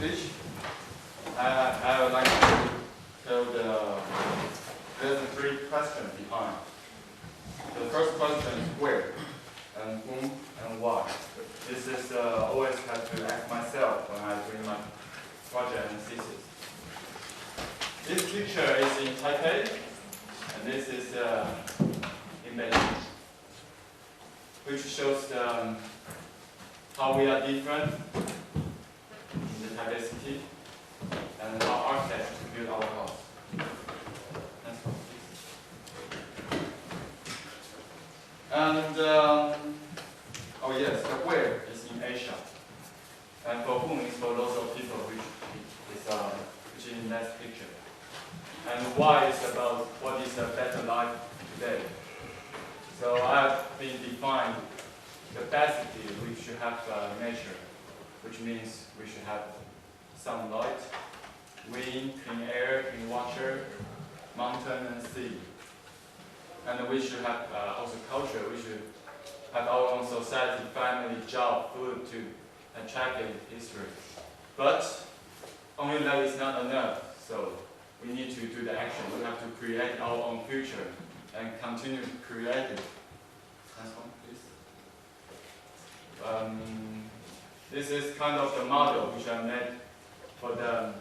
speech. I would like to tell there's a three questions behind. The first question is where, and whom, and why. This is always have to ask myself when I bring my project and thesis. This picture is in Taipei, and this is in Beijing, which shows how we are different in the Taipei city, and how architects build our house. Next one, please. And oh yes, the where is in Asia, and for whom is for lots of people, which is in the next picture. And why is about what is a better life today. So I've been defined capacity we should have nature, which means we should have sunlight, wind, clean air, clean water, mountain and sea. And we should have also culture. We should have our own society, family, job, food too, and tracking history. But only that is not enough. So we need to do the action. We have to create our own future and continue to create it. Next one, please. This is kind of the model which I made for the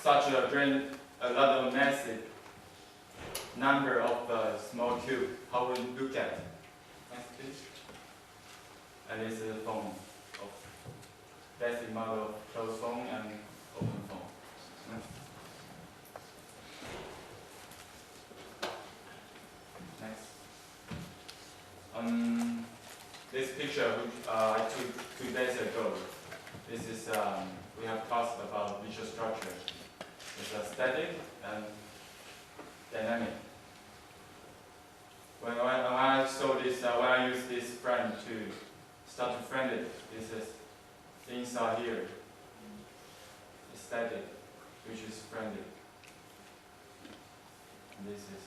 such a lot of massive number of small cube. How we look at. Next, please. And this is a phone of basic model of closed phone and open phone. Next. This picture which I took 2 days ago. This is we have talked about visual structure. It's static and dynamic. When I saw this, when I use this frame to start to frame it, this is the inside here. It's static, which is framed. And this is,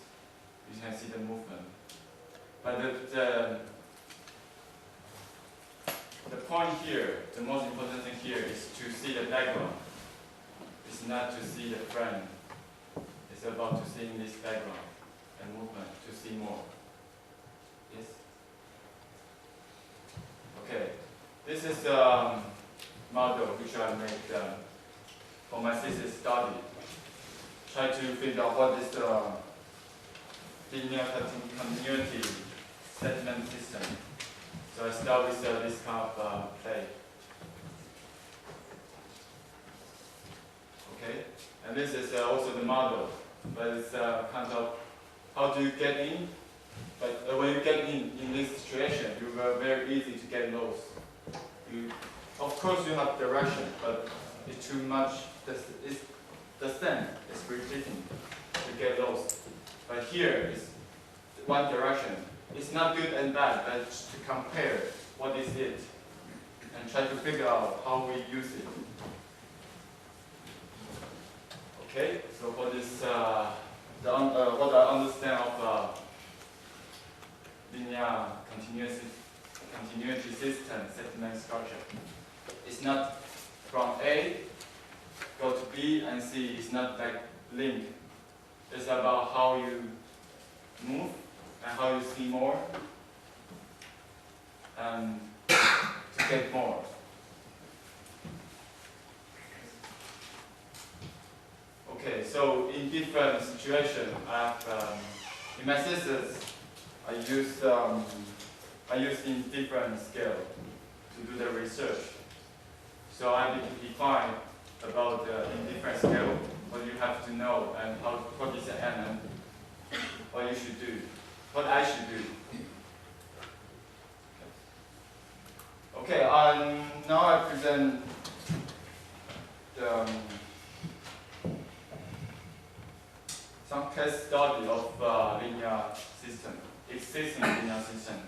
you can see the movement. But the point here, the most important thing here is to see the background. It's not to see the frame. It's about to see this background and movement, to see more. Yes? Okay. This is the model which I made for my thesis study. Try to figure out what is the linear continuity settlement system. So I start with this kind of play. Okay, and this is also the model, but it's kind of how do you get in? But when you get in this situation, you are very easy to get lost. Of course, you have direction, but it's too much. It's the same. It's repeating. You get lost. But here is one direction. It's not good and bad, but to compare what is it and try to figure out how we use it. Okay, so for this, what I understand of linear continuity system settlement structure, it's not from A go to B and C. It's not like link. It's about how you move and how you see more and to get more. Okay, so in different situations, in my thesis, I use in different scale to do the research. So I define about in different scale what you have to know and what is the end and what you should do, what I should do. Okay, now I present some case study of linear system, existing linear system.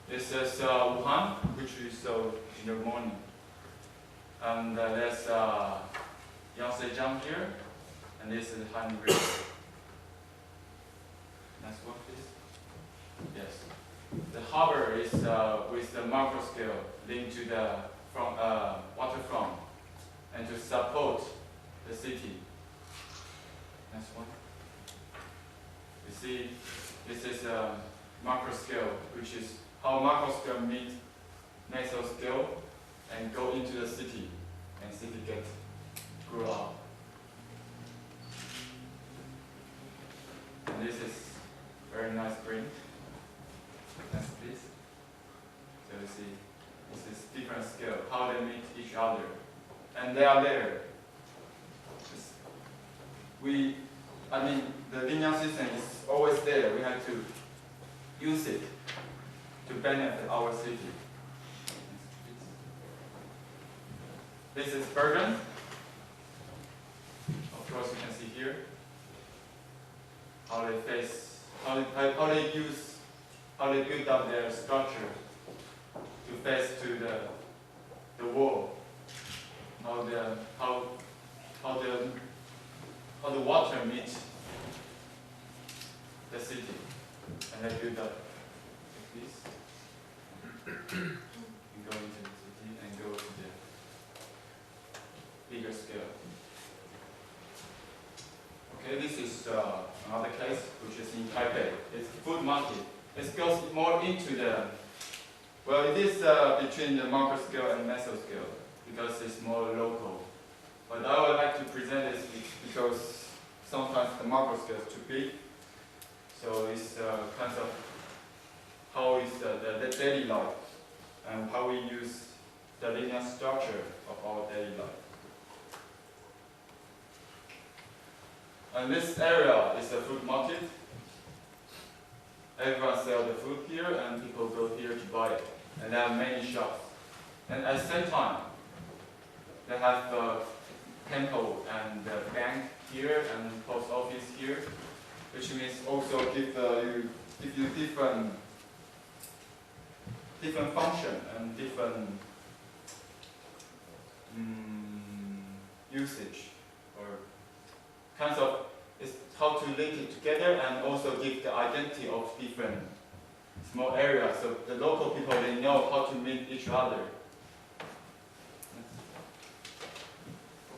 This is Wuhan, which we saw in the morning. And there's Yangtze here, and this is Han River. Next one, please. Yes. The harbor is with the macro scale linked to the waterfront. and to support the city. Next one. You see, this is a macro scale, which is how macro scale meet meso scale and go into the city, and city get grow up. And this is very nice green. Next, please. So you see, this is different scale, how they meet each other, and they are there. The linear system is always there. We have to use it to benefit our city. This is Bergen. Of course, you can see here how they face, how they build up their structure to face to the wall. How the water meets the city, and they build up like this, and go into the city and go to the bigger scale. Okay, this is another case which is in Taipei. It's food market. It goes more into the, well, it is between the macro scale and meso scale because it's more local. But I would like to present this because sometimes the macro scale is too big. So it's kind of how is the daily life and how we use the linear structure of our daily life. And this area is the food market. Everyone sells the food here and people go here to buy it. And there are many shops. And at the same time, they have the temple and the bank here and post office here, which means also give you different function and different usage, or kinds of, it's how to link it together and also give the identity of different small areas so the local people, they know how to meet each other.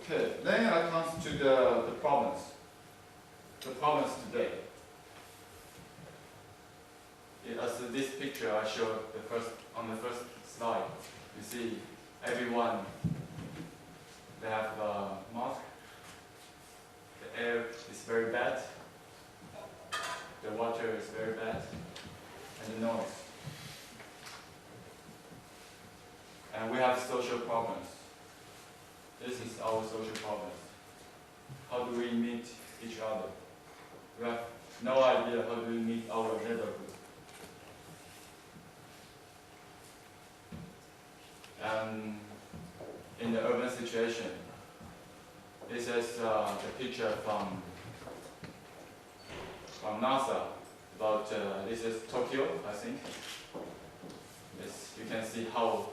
Okay, then it comes to the problems. The problems today. As this picture I showed on the first slide, you see everyone, they have a mask. The air is very bad. The water is very bad. And the noise. And we have social problems. This is our social problems. How do we meet each other? We have no idea how do we meet our neighborhood. And in the urban situation, this is the picture from NASA about, this is Tokyo, I think. This, you can see how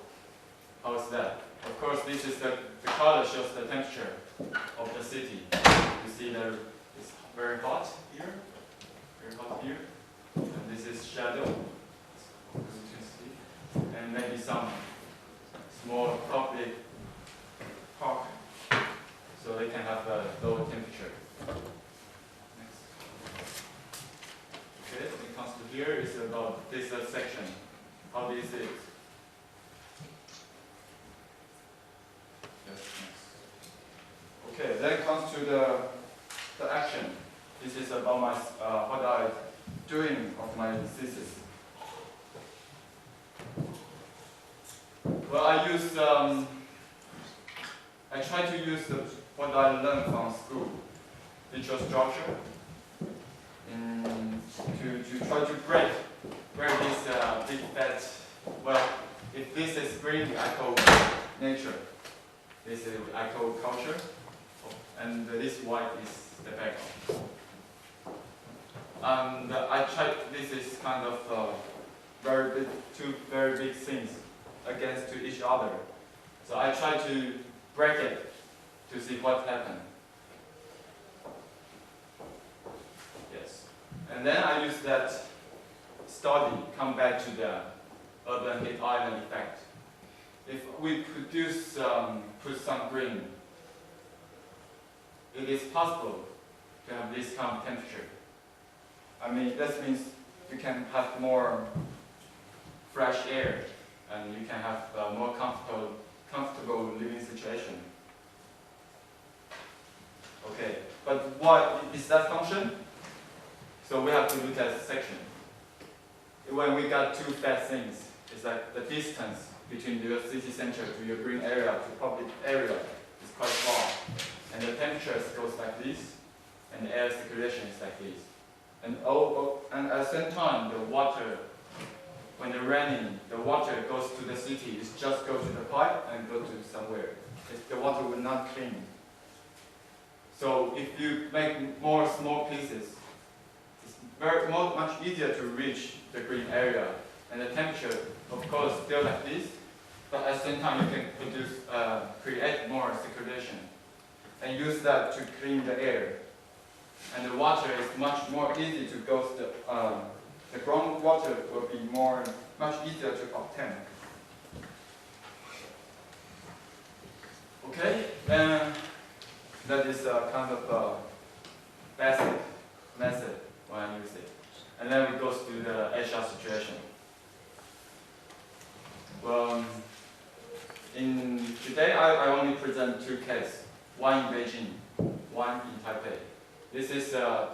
is that. Of course, this is the color shows the temperature of the city. You see that it's very hot here, and this is shadow, as you can see, and maybe some small public park, so they can have a lower temperature. Next. Okay, when it comes to here, it's about this section. How this is. Yes, next. Okay, then it comes to the action. This is about my what I doing of my thesis. Well, I try to use what I learned from school, visual structure, to try to break this big fat. Well, if this is green, I call nature. This is I call culture, and this white is the background. And I tried. This is kind of two very big things against to each other. So I try to break it to see what happened. Yes. And then I use that study, come back to the urban heat island effect. If we put some green it is possible to have this kind of temperature. I mean, that means you can have more fresh air and you can have a more comfortable living situation. Okay, but what is that function? So we have to look at the section. When we got two flat things, it's like the distance between your city center to your green area to public area is quite far. And the temperature goes like this, and the air circulation is like this. And at the same time, the water, when it's raining, the water goes to the city. It just goes to the pipe and go to somewhere. The water will not clean. So if you make more small pieces, it's much easier to reach the green area. And the temperature, of course, still like this, but at the same time you can create more circulation and use that to clean the air. And the water is much more easy to go to the groundwater will be much easier to obtain. Okay, that is a kind of a basic method when I use it. And then we go to the Asia situation. Well, today I only present two cases, one in Beijing, one in Taipei. This is the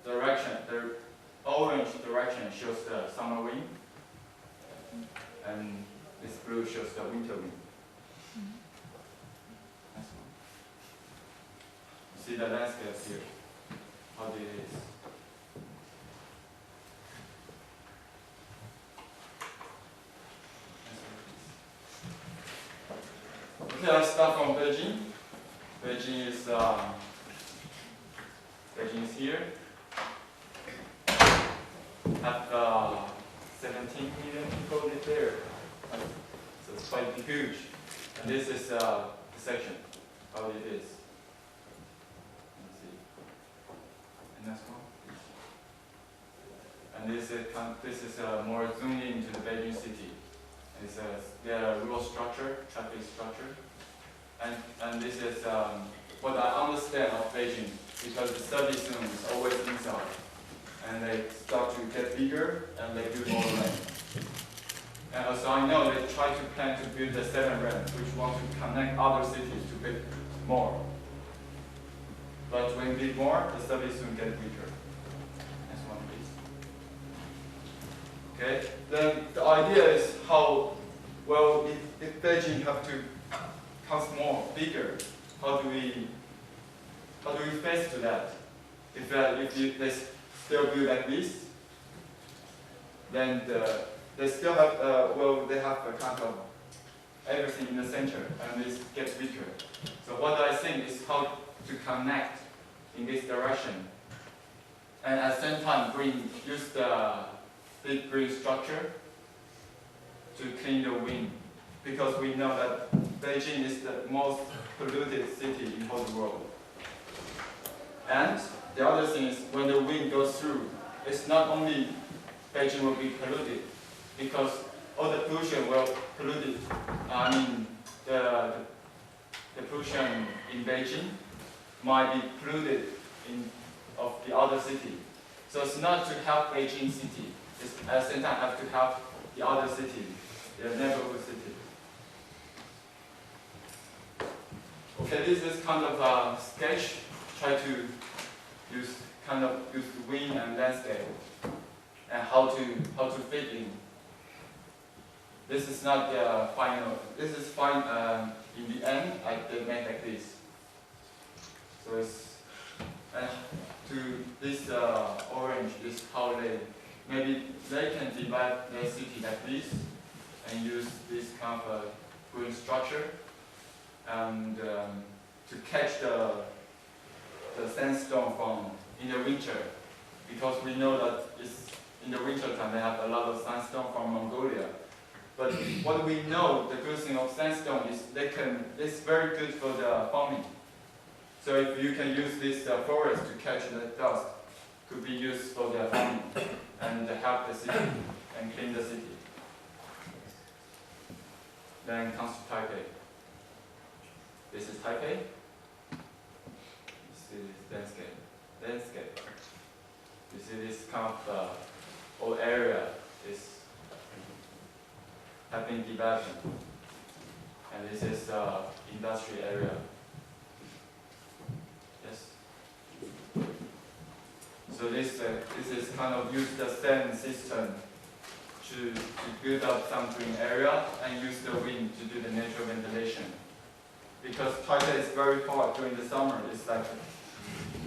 direction, the orange direction shows the summer wind, and this blue shows the winter wind. Next one. You see the landscape here, how it is. Okay, I start from Beijing. Beijing is here. Have 17 million people live there. So it's quite huge. And this is the section, how it is. Let's see. And next one. And this is more zoomed into the Beijing city. It's the rural structure, traffic structure. And this is what I understand of Beijing, because the study zone is always inside. And they start to get bigger and they build more land. And also I know they try to plan to build the 7 land, which want to connect other cities to build more. But when you build more, the study zone get bigger. Next one, please. Okay, then the idea is how, well, if Beijing have to become more bigger, how do we face to that? If they still build like this, then they still have they have a kind of everything in the center, and this gets bigger. So what I think is how to connect in this direction, and at the same time use the big green structure to clean the wind, because we know that Beijing is the most polluted city in the whole world. And the other thing is, when the wind goes through, it's not only Beijing will be polluted, because all the pollution will pollute. The pollution in Beijing might be polluted of the other city. So it's not to help Beijing city. It's at the same time have to help the other city, the neighborhood city. Okay, this is kind of a sketch. Try to use the wind and landscape and how to fit in. This is not the final. This is fine. In the end, they make like this. So it's to this orange is how maybe they can divide their city like this and use this kind of green structure and to catch the sandstone from in the winter, because we know that in the winter time they have a lot of sandstone from Mongolia. But what we know, the good thing of sandstone is it's very good for the farming. So if you can use this forest to catch the dust, could be used for the farming and help the city and clean the city. Then comes to Taipei. This is Taipei. see this landscape. You see this kind of whole area is have been developed, and this is industry area. Yes. So this is kind of use the same system to build up some green area and use the wind to do the natural ventilation. Because Taipei is very hot during the summer, it's like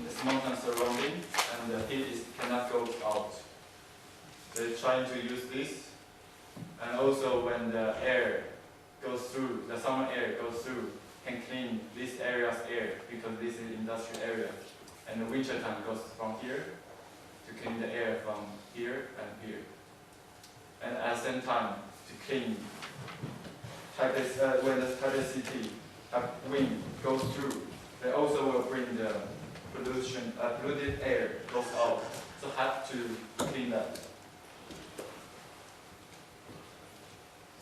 this mountain surrounding and the heat cannot go out. So they're trying to use this, and also when the air goes through, the summer air goes through, can clean this area's air because this is industrial area. And the winter time goes from here to clean the air from here and here. And at the same time to clean Taipei, when the Taipei city wind goes through, they also will bring the polluted air goes out. So have to clean that.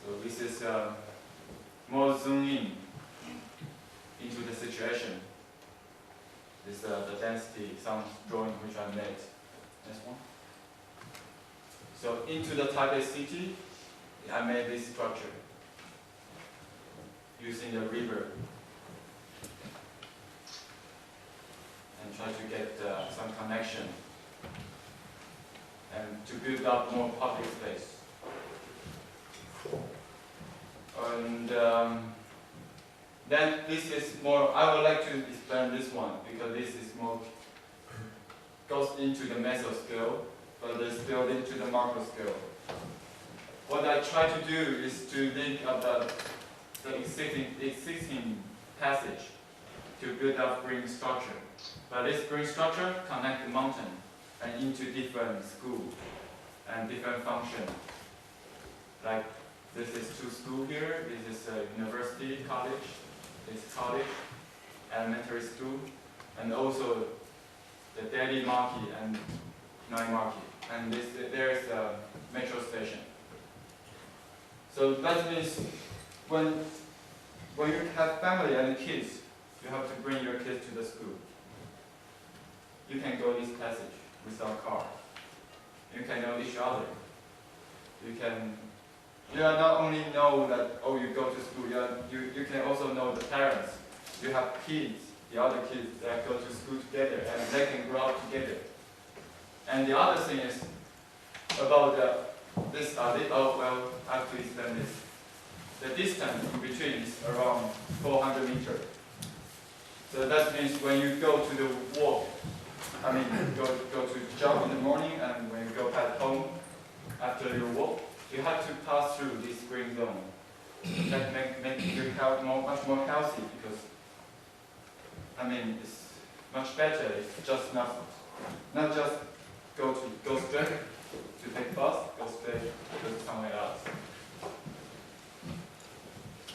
So this is more zoom in into the situation. This the density, some drawing which I made. Next one. So into the Taipei city, I made this structure using the river and try to get some connection and to build up more public space. And then this is more, I would like to explain this one because this is more, goes into the meso scale, but it's still into the macro scale. What I try to do is to link up the existing passage to build up green structure. But this green structure connect the mountain and into different schools and different function. Like this is 2 schools here, this is a university, college, this college, elementary school, and also the daily market and night market. And there is a metro station. So that means when you have family and kids, you have to bring your kids to the school. You can go this passage without car. You can know each other. You not only know that, oh, you go to school, you can also know the parents. You have kids, the other kids that go to school together, and they can grow up together. And the other thing is about this study. Oh, well, I have to explain this. The distance in between is around 400 meters. So that means when you go to the walk, go to jog in the morning, and when you go back home after your walk, you have to pass through this green zone. That makes you much more healthy because, it's much better. It's just not just go straight to take bus, go straight to somewhere else.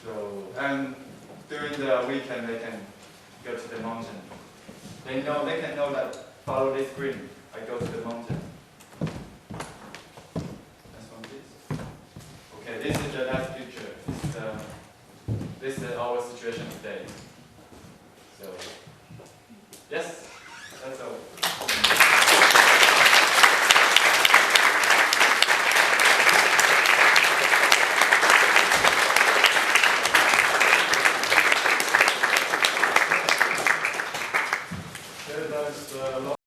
So, and during the weekend they can go to the mountain. They can know that follow this green, I go to the mountain. Next one, please. Okay, this is the last picture. This is our situation today. So, yes, that's all.